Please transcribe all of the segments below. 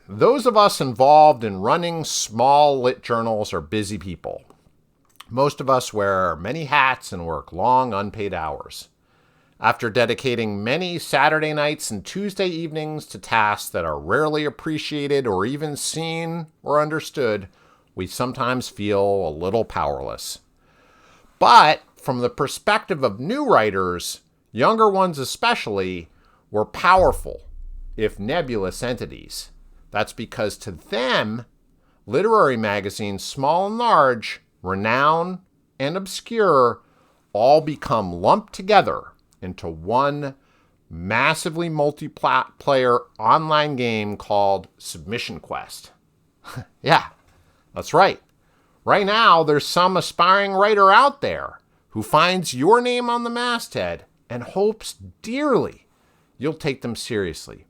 Those of us involved in running small lit journals are busy people. Most of us wear many hats and work long, unpaid hours. After dedicating many Saturday nights and Tuesday evenings to tasks that are rarely appreciated or even seen or understood, we sometimes feel a little powerless. But from the perspective of new writers, younger ones especially, we're powerful, if nebulous entities. That's because to them, literary magazines, small and large, renowned and obscure, all become lumped together into one massively multiplayer online game called Submission Quest. Yeah, that's right. Right now, there's some aspiring writer out there who finds your name on the masthead and hopes dearly you'll take them seriously.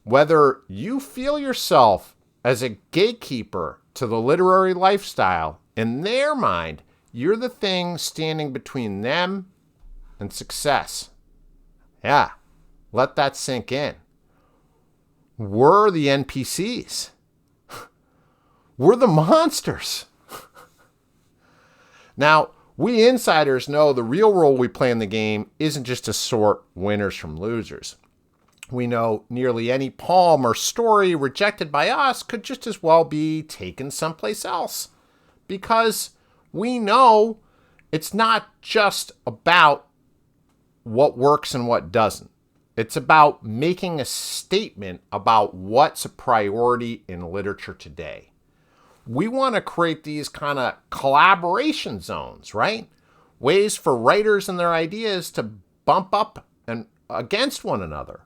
Whether you feel yourself as a gatekeeper to the literary lifestyle, in their mind, you're the thing standing between them and success. Yeah, let that sink in. We're the NPCs. We're the monsters. Now, we insiders know the real role we play in the game isn't just to sort winners from losers. We know nearly any poem or story rejected by us could just as well be taken someplace else. Because we know it's not just about what works and what doesn't. It's about making a statement about what's a priority in literature today. We want to create these kind of collaboration zones, right? Ways for writers and their ideas to bump up and against one another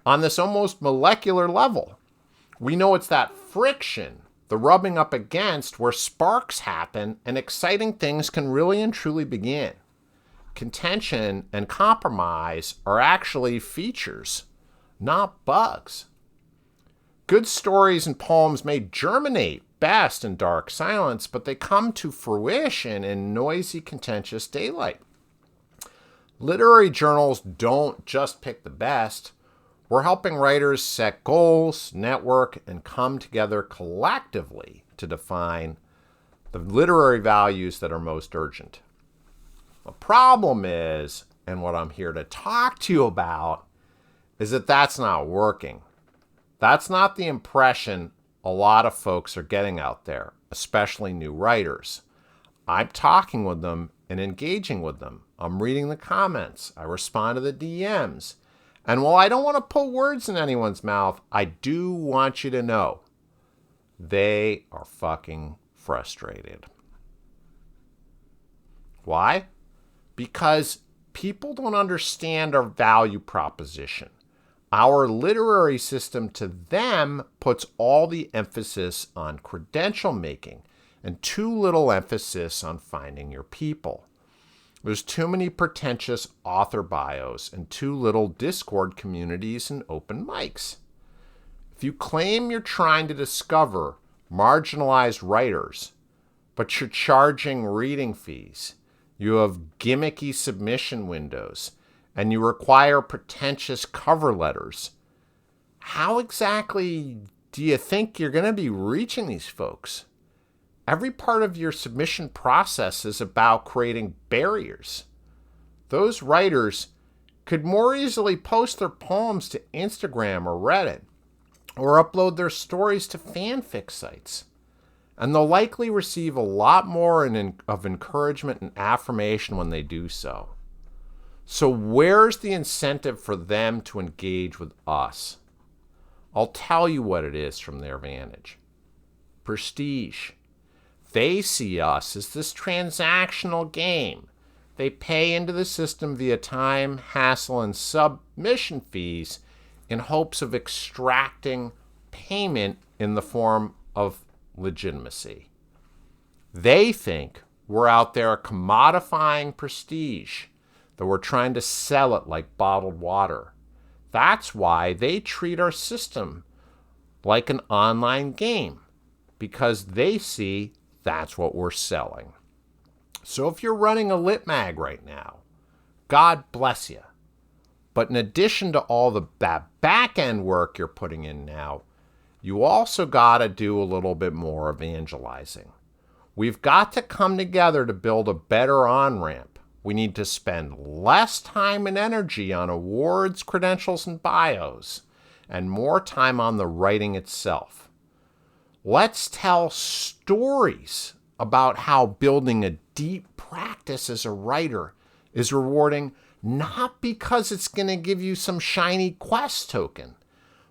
on this almost molecular level. We know it's that friction, the rubbing up against, where sparks happen and exciting things can really and truly begin. Contention and compromise are actually features, not bugs. Good stories and poems may germinate best in dark silence, but they come to fruition in noisy, contentious daylight. Literary journals don't just pick the best. We're helping writers set goals, network, and come together collectively to define the literary values that are most urgent. The problem is, and what I'm here to talk to you about, is that that's not working. That's not the impression a lot of folks are getting out there, especially new writers. I'm talking with them and engaging with them. I'm reading the comments. I respond to the DMs. And while I don't want to put words in anyone's mouth, I do want you to know they are fucking frustrated. Why? Because people don't understand our value proposition. Our literary system to them puts all the emphasis on credential making and too little emphasis on finding your people. There's too many pretentious author bios and too little Discord communities and open mics. If you claim you're trying to discover marginalized writers, but you're charging reading fees, you have gimmicky submission windows, and you require pretentious cover letters, how exactly do you think you're going to be reaching these folks? Every part of your submission process is about creating barriers. Those writers could more easily post their poems to Instagram or Reddit, or upload their stories to fanfic sites. And they'll likely receive a lot more of encouragement and affirmation when they do so. So where's the incentive for them to engage with us? I'll tell you what it is from their vantage. Prestige. They see us as this transactional game. They pay into the system via time, hassle, and submission fees in hopes of extracting payment in the form of legitimacy. They think we're out there commodifying prestige, that we're trying to sell it like bottled water. That's why they treat our system like an online game, because they see that's what we're selling. So if you're running a lit mag right now, God bless you. But in addition to all that back end work you're putting in now, you also got to do a little bit more evangelizing. We've got to come together to build a better on-ramp. We need to spend less time and energy on awards, credentials, and bios, and more time on the writing itself. Let's tell stories about how building a deep practice as a writer is rewarding, not because it's going to give you some shiny quest token,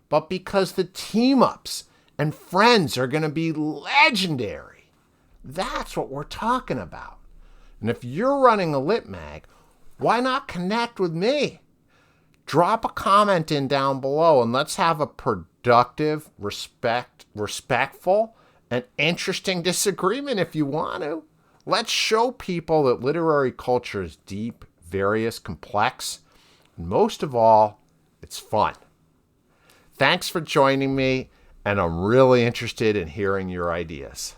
but because the team-ups and friends are going to be legendary. That's what we're talking about. And if you're running a Lit Mag, why not connect with me? Drop a comment in down below and let's have a productive, respectful, and interesting disagreement if you want to. Let's show people that literary culture is deep, various, complex, and most of all, it's fun. Thanks for joining me, and I'm really interested in hearing your ideas.